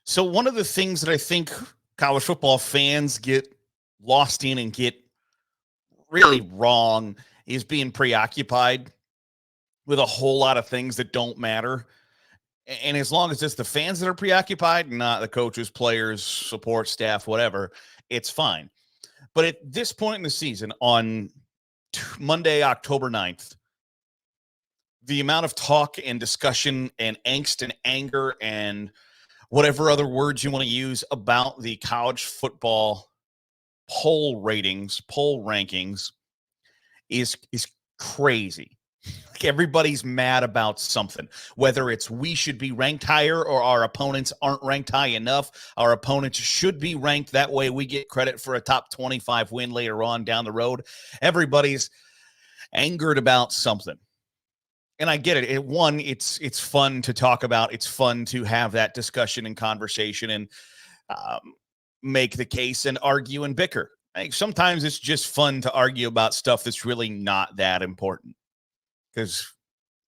So one of the things that I think college football fans get lost in and get really wrong is being preoccupied with a whole lot of things that don't matter. And as long as it's the fans that are preoccupied, not the coaches, players, support staff, whatever, it's fine. But at this point in the season, on Monday, October 9th, the amount of talk and discussion and angst and anger and whatever other words you want to use about the college football poll ratings, poll rankings is crazy. Like everybody's mad about something, whether it's we should be ranked higher or our opponents aren't ranked high enough. Our opponents should be ranked. That way we get credit for a top 25 win later on down the road. Everybody's angered about something. And I get it. It's fun to talk about. It's fun to have that discussion and conversation and make the case and argue and bicker. Sometimes it's just fun to argue about stuff that's really not that important, because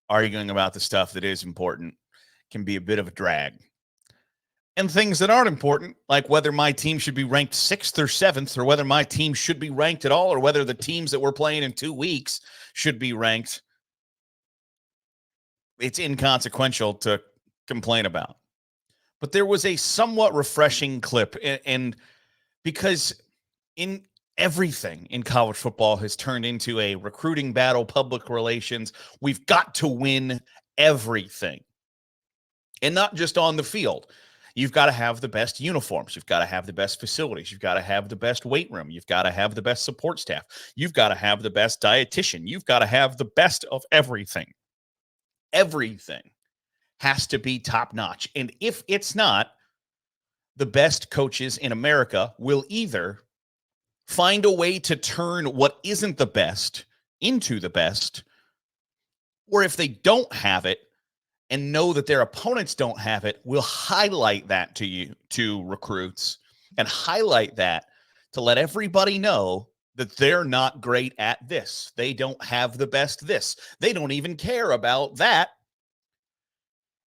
arguing about the stuff that is important can be a bit of a drag. And things that aren't important, like whether my team should be ranked 6th or 7th, or whether my team should be ranked at all, or whether the teams that we're playing in 2 weeks should be ranked, it's inconsequential to complain about. But there was a somewhat refreshing clip, and because in everything in college football has turned into a recruiting battle, public relations. We've got to win everything. And not just on the field. You've got to have the best uniforms. You've got to have the best facilities. You've got to have the best weight room. You've got to have the best support staff. You've got to have the best dietitian. You've got to have the best of everything. Everything has to be top notch. And if it's not, the best coaches in America will either find a way to turn what isn't the best into the best, or if they don't have it and know that their opponents don't have it, will highlight that to recruits, and highlight that to let everybody know that they're not great at this. They don't have the best this. They don't even care about that.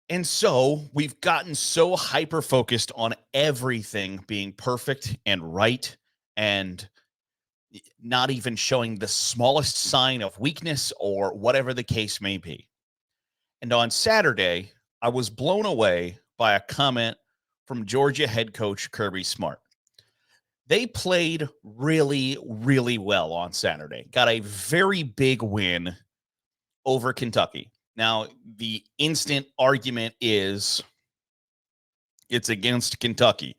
And so we've gotten so hyper-focused on everything being perfect and right, and not even showing the smallest sign of weakness or whatever the case may be. And on Saturday, I was blown away by a comment from Georgia head coach Kirby Smart. They played really, really well on Saturday. Got a very big win over Kentucky. Now, the instant argument is it's against Kentucky.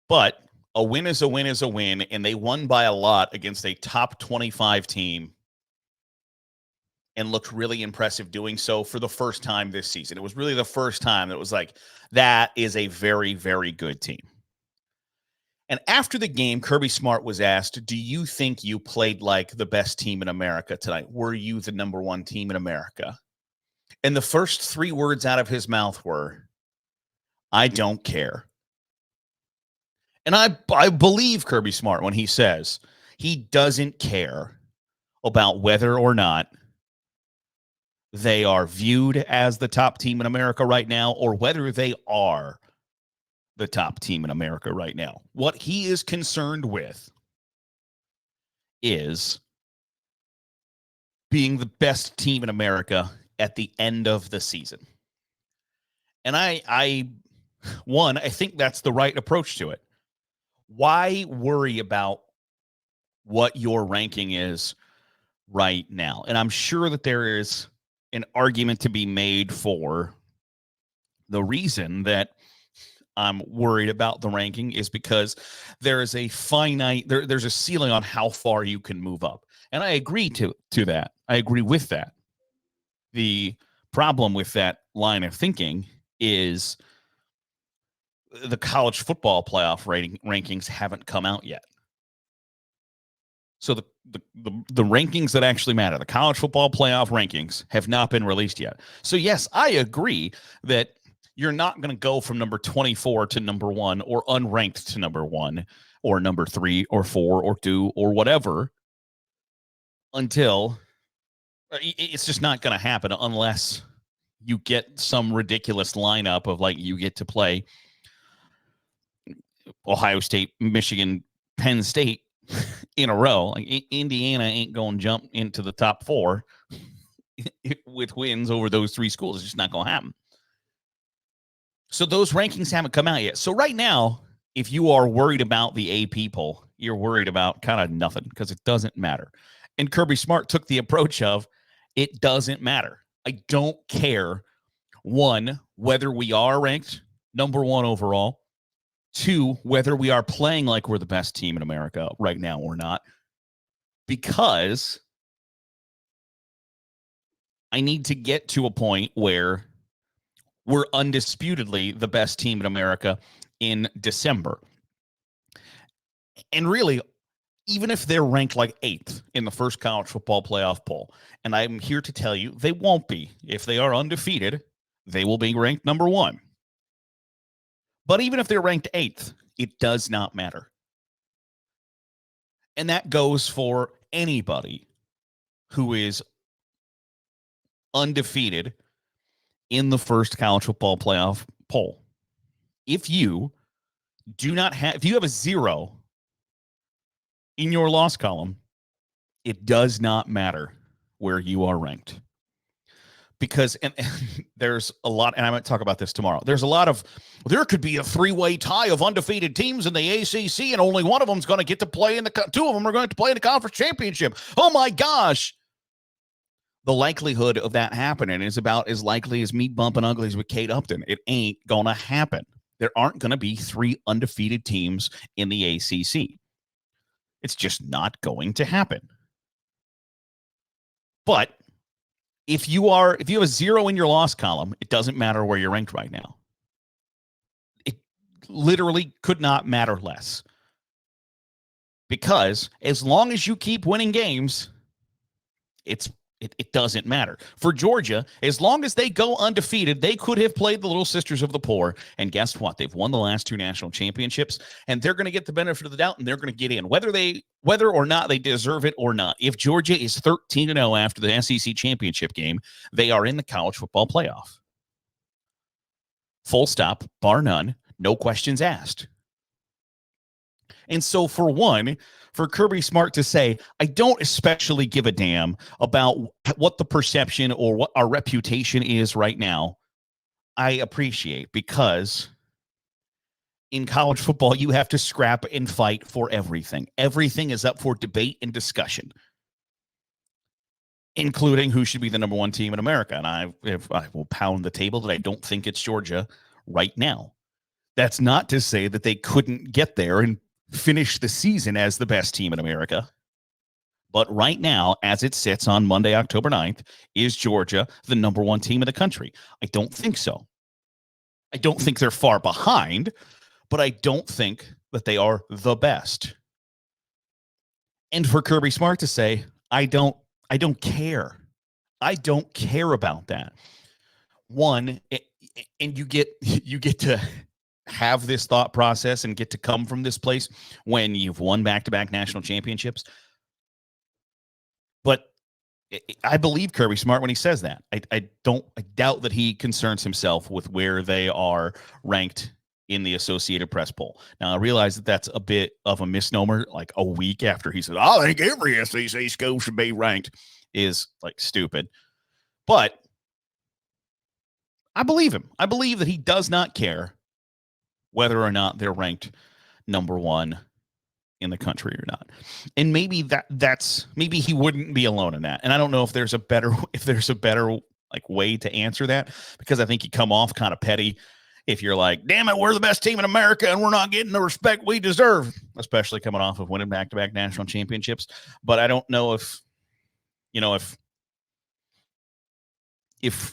But a win is a win is a win, and they won by a lot against a top 25 team and looked really impressive doing so for the first time this season. It was really the first time that was like, that is a very, very good team. And after the game, Kirby Smart was asked, do you think you played like the best team in America tonight? Were you the number one team in America? And the first 3 words out of his mouth were, I don't care. And I believe Kirby Smart when he says he doesn't care about whether or not they are viewed as the top team in America right now, or whether they are the top team in America right now. What he is concerned with is being the best team in America at the end of the season. And I think that's the right approach to it. Why worry about what your ranking is right now? And I'm sure that there is an argument to be made for the reason that I'm worried about the ranking is because there is a finite, there's a ceiling on how far you can move up. And I agree to that. I agree with that. The problem with that line of thinking is the college football playoff rankings haven't come out yet. So the rankings that actually matter, the college football playoff rankings, have not been released yet. So yes, I agree that you're not going to go from number 24 to number 1, or unranked to number 1, or number 3 or 4 or 2 or whatever, until it's just not going to happen unless you get some ridiculous lineup of like you get to play Ohio State, Michigan, Penn State in a row. Like Indiana ain't going to jump into the top 4 with wins over those 3 schools. It's just not going to happen. So those rankings haven't come out yet. So right now, if you are worried about the AP poll, you're worried about kind of nothing because it doesn't matter. And Kirby Smart took the approach of it doesn't matter. I don't care, 1, whether we are ranked number 1 overall, 2, whether we are playing like we're the best team in America right now or not, because I need to get to a point where we're undisputedly the best team in America in December. And really, even if they're ranked like 8th in the first college football playoff poll, and I'm here to tell you they won't be. If they are undefeated, they will be ranked number 1. But even if they're ranked 8th, it does not matter. And that goes for anybody who is undefeated in the first college football playoff poll. If you do not have, if you have a 0 in your loss column, it does not matter where you are ranked. Because, and there's a lot, and I might talk about this tomorrow. There could be a 3-way tie of undefeated teams in the ACC, and only one of them is going to get to play 2 of them are going to play in the conference championship. Oh my gosh. The likelihood of that happening is about as likely as me bumping uglies with Kate Upton. It ain't going to happen. There aren't going to be 3 undefeated teams in the ACC. It's just not going to happen. But if you have a 0 in your loss column, it doesn't matter where you're ranked right now. It literally could not matter less. Because as long as you keep winning games, it doesn't matter. For Georgia, as long as they go undefeated, they could have played the Little Sisters of the Poor. And guess what? They've won the last 2 national championships, and they're going to get the benefit of the doubt, and they're going to get in, whether or not they deserve it or not. If Georgia is 13-0 after the SEC championship game, they are in the college football playoff. Full stop, bar none, no questions asked. And so for Kirby Smart to say, I don't especially give a damn about what the perception or what our reputation is right now, I appreciate, because in college football, you have to scrap and fight for everything. Everything is up for debate and discussion, including who should be the number 1 team in America. And I will pound the table that I don't think it's Georgia right now. That's not to say that they couldn't get there and finish the season as the best team in America. But right now, as it sits on Monday, October 9th, is Georgia the number 1 team in the country? I don't think so. I don't think they're far behind, but I don't think that they are the best. And for Kirby Smart to say, I don't care. I don't care about that. And you get to have this thought process and get to come from this place when you've won back-to-back national championships. But I believe Kirby Smart when he says that. I doubt that he concerns himself with where they are ranked in the Associated Press poll. Now, I realize that that's a bit of a misnomer, like a week after he said, I think every SEC school should be ranked, is like stupid. But I believe him. I believe that he does not care whether or not they're ranked number 1 in the country or not. And maybe maybe he wouldn't be alone in that. And I don't know if there's a better like way to answer that, because I think you come off kind of petty if you're like, damn it, we're the best team in America and we're not getting the respect we deserve, especially coming off of winning back-to-back national championships. But I don't know if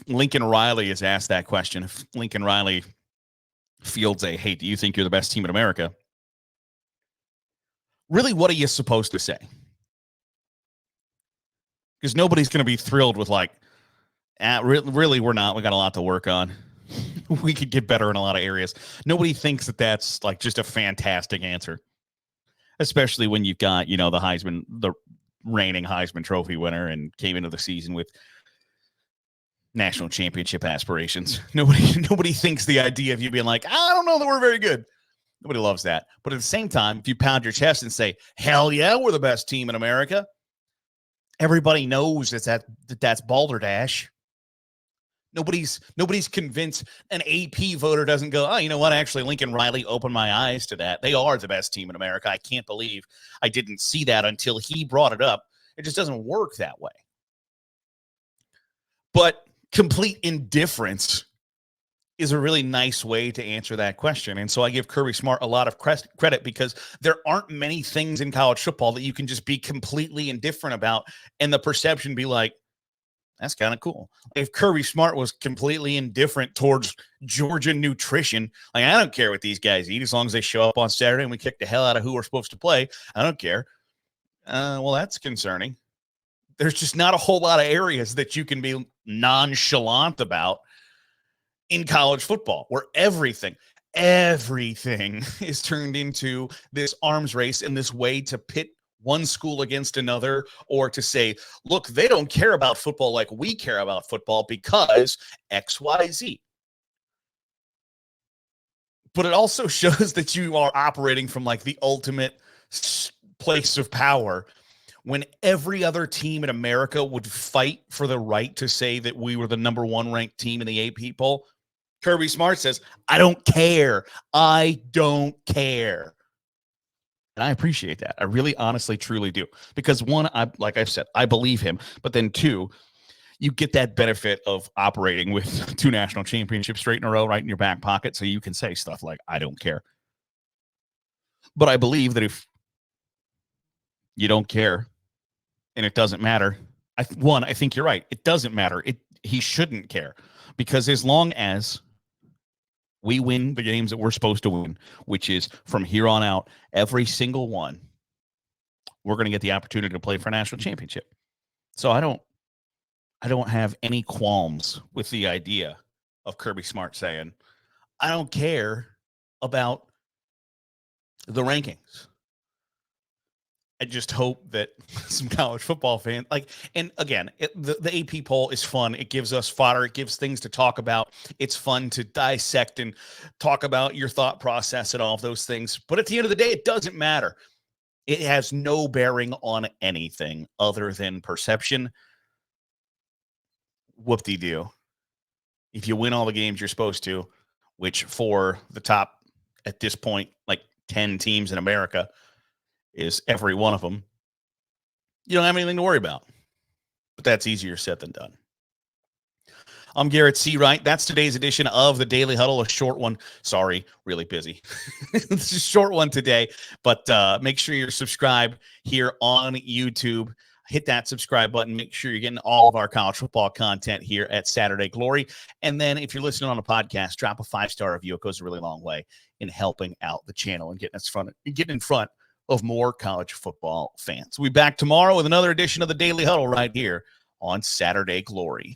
Lincoln Riley is asked that question, if Lincoln Riley fields a, hey, do you think you're the best team in America? Really, what are you supposed to say? Because nobody's going to be thrilled with like, really, we're not. We got a lot to work on. We could get better in a lot of areas. Nobody thinks that that's like just a fantastic answer, especially when you've got, the reigning Heisman Trophy winner and came into the season with national championship aspirations. Nobody thinks the idea of you being like, I don't know that we're very good. Nobody loves that. But at the same time, if you pound your chest and say, hell yeah, we're the best team in America, everybody knows that's balderdash. Nobody's convinced. An AP voter doesn't go, oh, you know what? Actually, Lincoln Riley opened my eyes to that. They are the best team in America. I can't believe I didn't see that until he brought it up. It just doesn't work that way. But complete indifference is a really nice way to answer that question. And so I give Kirby Smart a lot of credit because there aren't many things in college football that you can just be completely indifferent about and the perception be like, that's kind of cool. If Kirby Smart was completely indifferent towards Georgia nutrition, like, I don't care what these guys eat as long as they show up on Saturday and we kick the hell out of who we're supposed to play. I don't care. Well, that's concerning. There's just not a whole lot of areas that you can be nonchalant about in college football, where everything is turned into this arms race and this way to pit one school against another, or to say, look, they don't care about football like we care about football because XYZ. But it also shows that you are operating from like the ultimate place of power, when every other team in America would fight for the right to say that we were the number one ranked team in the AP poll. Kirby Smart says, I don't care. I don't care. And I appreciate that. I really, honestly, truly do. Because one, like I've said, I believe him. But then two, you get that benefit of operating with 2 national championships straight in a row right in your back pocket. So you can say stuff like, I don't care. But I believe that if you don't care and it doesn't matter, I think you're right. It doesn't matter. He shouldn't care. Because as long as we win the games that we're supposed to win, which is from here on out, every single one, we're going to get the opportunity to play for a national championship. So I don't have any qualms with the idea of Kirby Smart saying, I don't care about the rankings. I just hope that some college football fans, and again, the AP poll is fun. It gives us fodder. It gives things to talk about. It's fun to dissect and talk about your thought process and all of those things. But at the end of the day, it doesn't matter. It has no bearing on anything other than perception. Whoop-de-doo. If you win all the games you're supposed to, which for the top, at this point, like 10 teams in America, is every one of them, you don't have anything to worry about. But that's easier said than done. I'm Garrett C. Wright. That's today's edition of the Daily Huddle, a short one. Sorry, really busy. It's a short one today, but make sure you're subscribed here on YouTube. Hit that subscribe button. Make sure you're getting all of our college football content here at Saturday Glory. And then if you're listening on a podcast, drop a 5-star review. It goes a really long way in helping out the channel and getting in front of more college football fans. We'll be back tomorrow with another edition of the Daily Huddle right here on Saturday Glory.